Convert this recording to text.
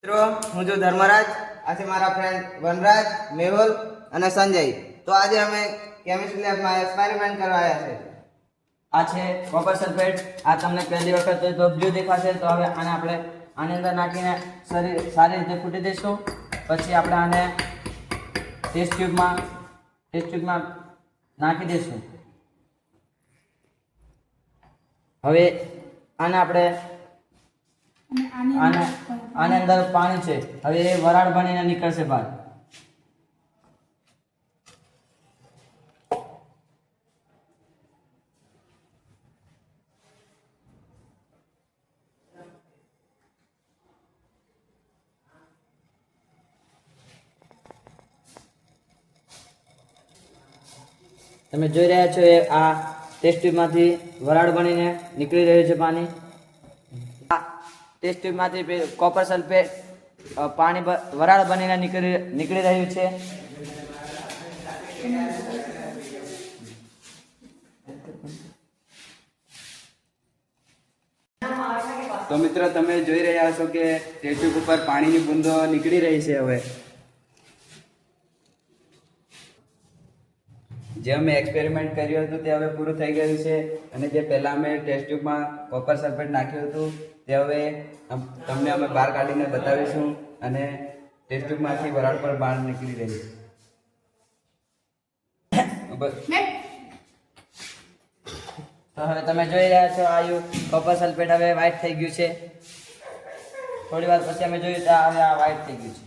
મિત્રો હું છું ધર્મરાજ, આ છે મારા ફ્રેન્ડ વનરાજ, મેહુલ અને સંજય. તો આજે અમે કેમિસ્ટ્રી લેબમાં એક્સપેરિમેન્ટ કરવા આવ્યા છે. આ છે કોપર સલ્ફેટ. આ તમને પહેલી વખત તો બ્લુ દેખાશે, તો હવે આને આપણે આની અંદર નાખીને સારી રીતે ફૂટી દઈશું. પછી આપણે આને ટેસ્ટ ટ્યુબમાં નાખી દઈશું. હવે આને આપણે આની અંદર પાણી છે, હવે એ વરાળ બનીને નીકળશે બહાર. તમે જોઈ રહ્યા છો એ આ ટેસ્ટ ટ્યુબમાંથી વરાળ બનીને નીકળી રહ્યું છે પાણી. આ ટેસ્ટ ટ્યુબમાંથી કોપર સલ્ફેટ પાણી વરાળ બનીને નીકળી રહ્યું છે. તો મિત્રો તમે જોઈ રહ્યા છો કે ટેસ્ટ ટ્યુબ ઉપર પાણીની બૂંદો નીકળી રહી છે. હવે જે અમે એક્સપેરિમેન્ટ કર્યું હતું તે હવે પૂરું થઈ ગયું છે, અને જે પહેલાં અમે ટેસ્ટ ટ્યુબમાં કોપર સલ્ફેટ નાખ્યું હતું તે હવે તમને અમે બહાર કાઢીને બતાવીશું, અને ટેસ્ટ ટ્યુબમાંથી વરાળ પર બહાર નીકળી રહી છે. તો હવે તમે જોઈ રહ્યા છો આ કોપર સલ્ફેટ હવે વ્હાઇટ થઈ ગયું છે. થોડી વાર પછી અમે જોયું તો હવે આ વ્હાઇટ થઈ ગયું છે.